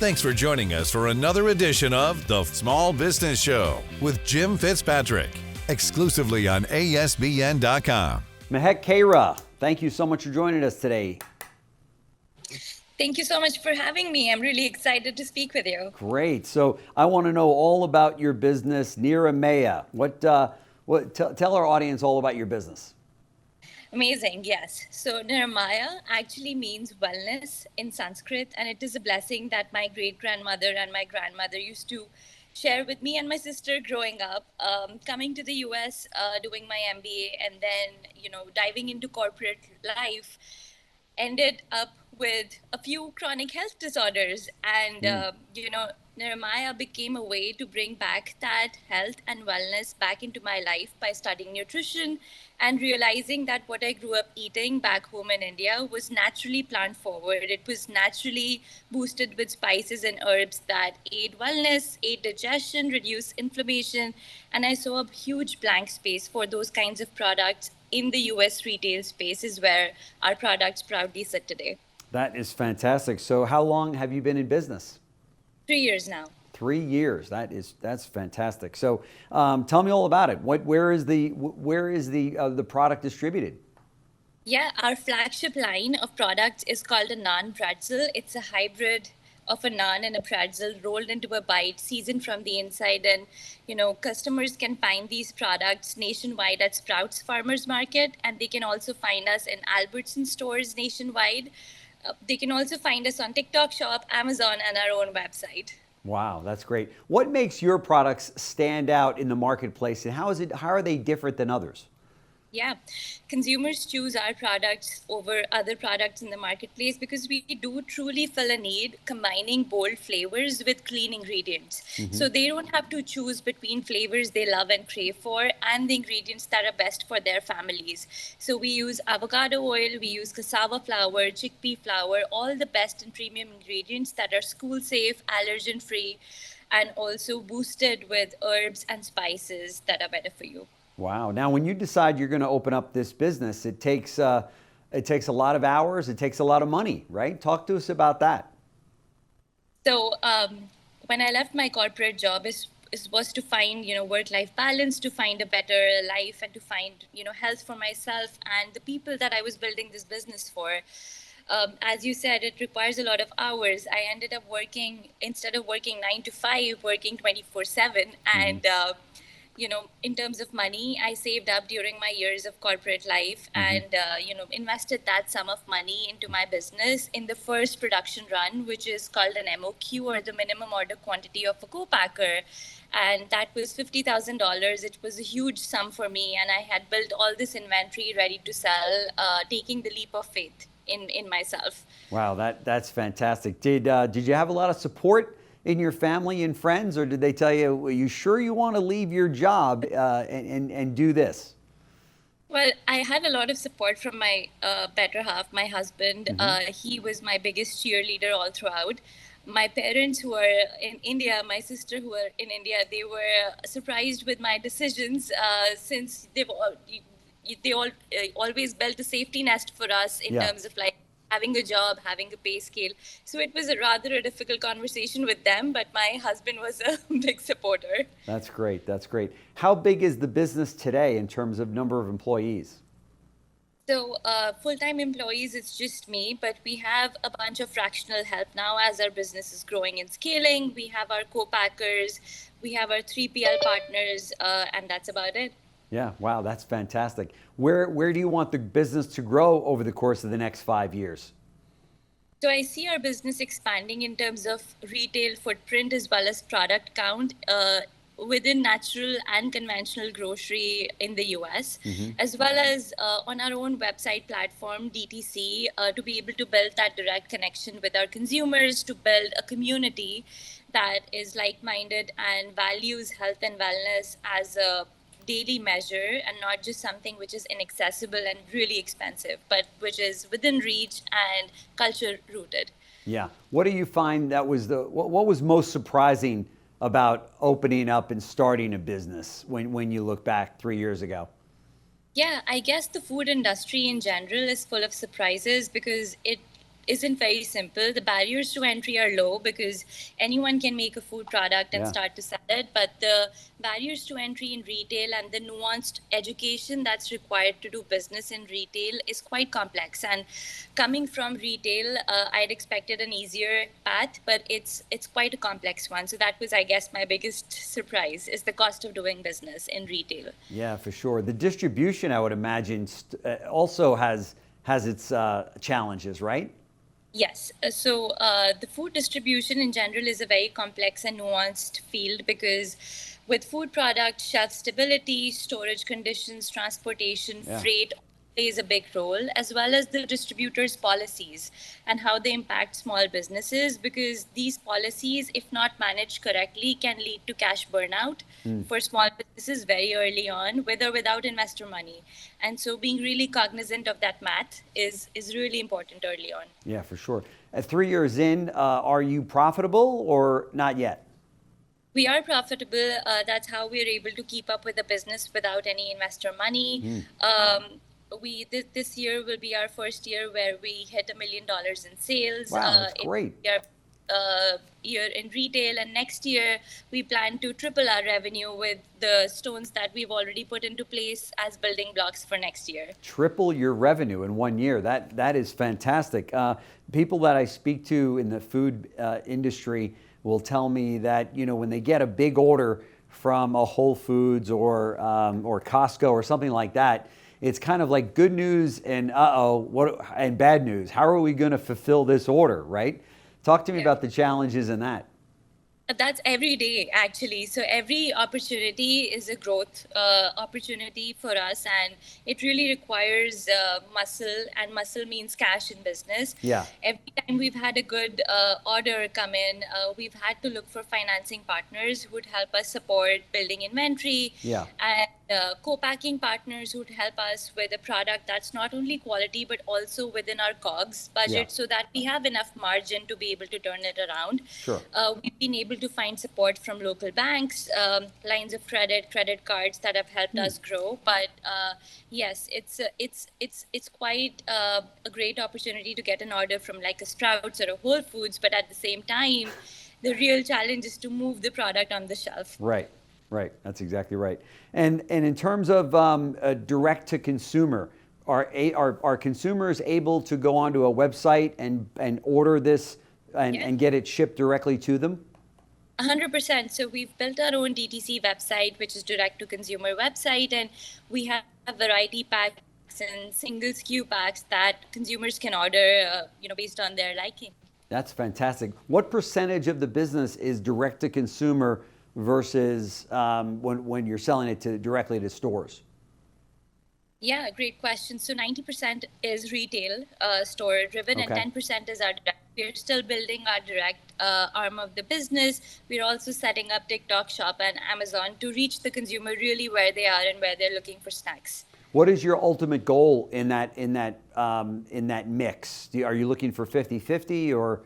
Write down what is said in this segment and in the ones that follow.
Thanks for joining us for another edition of The Small Business Show with Jim Fitzpatrick, exclusively on ASBN.com. Mehek Khera, thank you so much for joining us today. Thank you so much for having me. I'm really excited to speak with you. Great. So I want to know all about your business, Niramaya. Tell our audience all about your business. Amazing, yes. So Niramaya actually means wellness in Sanskrit, and it is a blessing that my great-grandmother and my grandmother used to share with me and my sister growing up. Coming to the US, doing my MBA, and then, diving into corporate life, ended up with a few chronic health disorders. And, Niramaya became a way to bring back that health and wellness back into my life by studying nutrition and realizing that what I grew up eating back home in India was naturally plant forward. It was naturally boosted with spices and herbs that aid wellness, aid digestion, reduce inflammation. And I saw a huge blank space for those kinds of products in the US retail space is where our products proudly sit today. That is fantastic. So how long have you been in business? 3 years now. 3 years. That's fantastic. So tell me all about it. Where is the product distributed? Yeah, our flagship line of products is called a naan pretzel. It's a hybrid of a naan and a pretzel rolled into a bite, seasoned from the inside. And, customers can find these products nationwide at Sprouts Farmers Market, and they can also find us in Albertson stores nationwide. They can also find us on TikTok Shop, Amazon, and our own website. Wow, that's great. What makes your products stand out in the marketplace, and how are they different than others? Yeah, consumers choose our products over other products in the marketplace because we do truly fill a need, combining bold flavors with clean ingredients. Mm-hmm. So they don't have to choose between flavors they love and crave for and the ingredients that are best for their families. So we use avocado oil, we use cassava flour, chickpea flour, all the best and premium ingredients that are school safe, allergen free, and also boosted with herbs and spices that are better for you. Wow. Now, when you decide you're going to open up this business, it takes a lot of hours. It takes a lot of money, right? Talk to us about that. So when I left my corporate job, was to find, work-life balance, to find a better life, and to find, health for myself and the people that I was building this business for. As you said, it requires a lot of hours. I ended up working, instead of working 9 to 5, working 24/7. And in terms of money, I saved up during my years of corporate life and, invested that sum of money into my business in the first production run, which is called an MOQ, or the minimum order quantity of a co-packer. And that was $50,000. It was a huge sum for me. And I had built all this inventory ready to sell, taking the leap of faith in myself. Wow, that's fantastic. Did you have a lot of support in your family and friends, or did they tell you, are you sure you want to leave your job and do this? Well, I had a lot of support from my better half, my husband. Mm-hmm. He was my biggest cheerleader all throughout. My parents, who are in India, my sister, who are in India, they were surprised with my decisions since they always built a safety nest for us in terms of having a job, having a pay scale. So it was rather a difficult conversation with them, but my husband was a big supporter. That's great. That's great. How big is the business today in terms of number of employees? So full-time employees, it's just me, but we have a bunch of fractional help now as our business is growing and scaling. We have our co-packers, we have our 3PL partners, and that's about it. Yeah, wow, that's fantastic. Where do you want the business to grow over the course of the next 5 years? So I see our business expanding in terms of retail footprint as well as product count within natural and conventional grocery in the US, mm-hmm. as well as on our own website platform, DTC, to be able to build that direct connection with our consumers, to build a community that is like-minded and values health and wellness as a daily measure and not just something which is inaccessible and really expensive, but which is within reach and culture rooted. Yeah. What do you find that was what was most surprising about opening up and starting a business when you look back 3 years ago? Yeah, I guess the food industry in general is full of surprises because it isn't very simple. The barriers to entry are low because anyone can make a food product and start to sell it. But the barriers to entry in retail and the nuanced education that's required to do business in retail is quite complex. And coming from retail, I'd expected an easier path, but it's quite a complex one. So that was, I guess, my biggest surprise is the cost of doing business in retail. Yeah, for sure. The distribution, I would imagine, also has its challenges, right? Yes. So the food distribution in general is a very complex and nuanced field because with food products, shelf stability, storage conditions, transportation, freight plays a big role, as well as the distributors' policies and how they impact small businesses, because these policies, if not managed correctly, can lead to cash burnout for small businesses very early on, with or without investor money. And so being really cognizant of that math is really important early on. Yeah, for sure. At 3 years in, are you profitable or not yet? We are profitable. That's how we're able to keep up with the business without any investor money. This year will be our first year where we hit $1 million in sales. Wow, that's great. Year in retail, and next year we plan to triple our revenue with the stones that we've already put into place as building blocks for next year. Triple your revenue in 1 year. That is fantastic. People that I speak to in the food industry will tell me that, you know, when they get a big order from a Whole Foods or Costco or something like that, it's kind of like good news and and bad news. How are we going to fulfill this order, right? Talk to me about the challenges in that. That's every day, actually. So every opportunity is a growth opportunity for us, and it really requires muscle, and muscle means cash in business. Yeah. Every time we've had a good order come in, we've had to look for financing partners who would help us support building inventory. Yeah. And co-packing partners who would help us with a product that's not only quality but also within our COGS budget, so that we have enough margin to be able to turn it around. Sure. We've been able to find support from local banks, lines of credit cards that have helped us grow. But yes, it's quite a great opportunity to get an order from like a Sprouts or a Whole Foods, but at the same time, the real challenge is to move the product on the shelf. Right. Right, that's exactly right. And in terms of direct to consumer, are consumers able to go onto a website and order this and get it shipped directly to them? 100%. So we've built our own DTC website, which is direct to consumer website, and we have variety packs and single SKU packs that consumers can order, based on their liking. That's fantastic. What percentage of the business is direct to consumer versus when you're selling it directly to stores? Yeah, great question. So 90% is retail store driven, and 10% is our direct. We're still building our direct arm of the business. We're also setting up TikTok Shop and Amazon to reach the consumer really where they are and where they're looking for snacks. What is your ultimate goal in that mix? Are you looking for 50-50 or?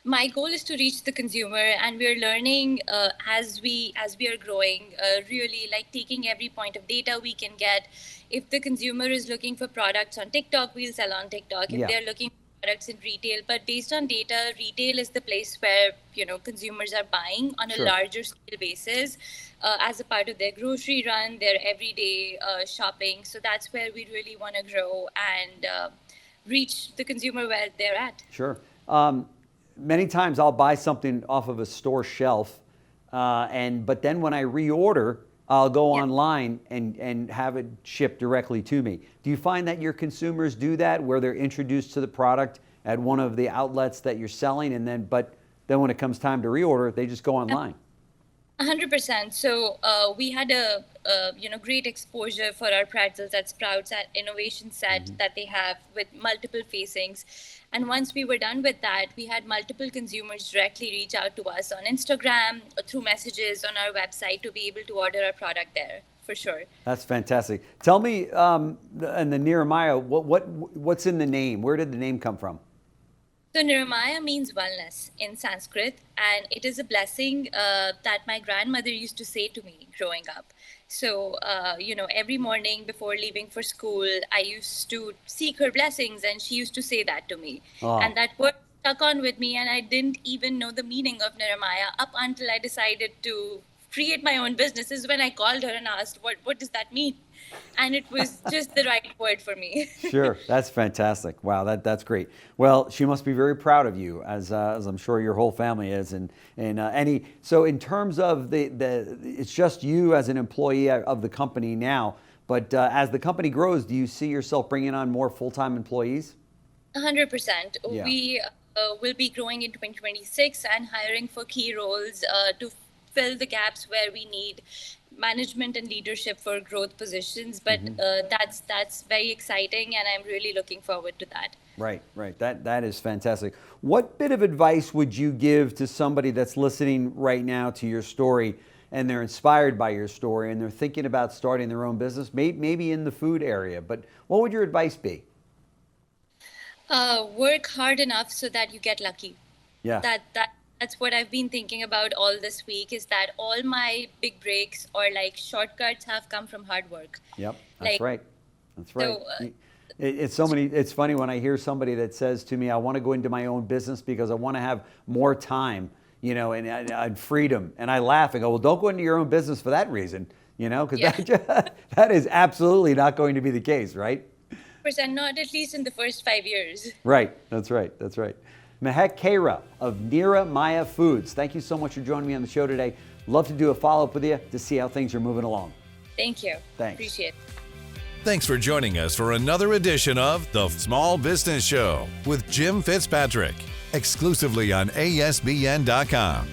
My goal is to reach the consumer, and we're learning as we are growing, really like taking every point of data we can get. If the consumer is looking for products on TikTok, we'll sell on TikTok. If they're looking for products in retail, but based on data, retail is the place where consumers are buying on a larger scale basis as a part of their grocery run, their everyday shopping. So that's where we really want to grow and reach the consumer where they're at. Sure. Many times I'll buy something off of a store shelf, but then when I reorder, I'll go online and have it shipped directly to me. Do you find that your consumers do that, where they're introduced to the product at one of the outlets that you're selling, but then when it comes time to reorder, they just go online? 100%. So we had a great exposure for our pretzels at Sprouts at innovation set that they have with multiple facings. And once we were done with that, we had multiple consumers directly reach out to us on Instagram or through messages on our website to be able to order our product there, for sure. That's fantastic. Tell me, and the Niramaya, what's in the name? Where did the name come from? So Niramaya means wellness in Sanskrit, and it is a blessing that my grandmother used to say to me growing up. So, every morning before leaving for school, I used to seek her blessings, and she used to say that to me. Oh, And that word stuck on with me, and I didn't even know the meaning of Niramaya up until I decided to create my own business. This is when I called her and asked, what does that mean? And it was just the right word for me. sure. That's fantastic. Wow, that's great. Well, she must be very proud of you, as I'm sure your whole family is. So in terms of it's just you as an employee of the company now, but as the company grows, do you see yourself bringing on more full-time employees? 100%. Yeah. We will be growing in 2026 and hiring for key roles to fill the gaps where we need management and leadership for growth positions. But that's very exciting, and I'm really looking forward to that. Right. That is fantastic. What bit of advice would you give to somebody that's listening right now to your story, and they're inspired by your story, and they're thinking about starting their own business, maybe in the food area? But what would your advice be? Work hard enough so that you get lucky. Yeah. That's what I've been thinking about all this week, is that all my big breaks or like shortcuts have come from hard work. Yep, that's right. That's right. So, It's funny when I hear somebody that says to me, I want to go into my own business because I want to have more time, and freedom. And I laugh and go, well, don't go into your own business for that reason, because that is absolutely not going to be the case, right? Not at least in the first 5 years. Right. That's right. Mehek Khera of Niramaya Foods. Thank you so much for joining me on the show today. Love to do a follow-up with you to see how things are moving along. Thank you. Thanks. Appreciate it. Thanks for joining us for another edition of The Small Business Show with Jim Fitzpatrick, exclusively on ASBN.com.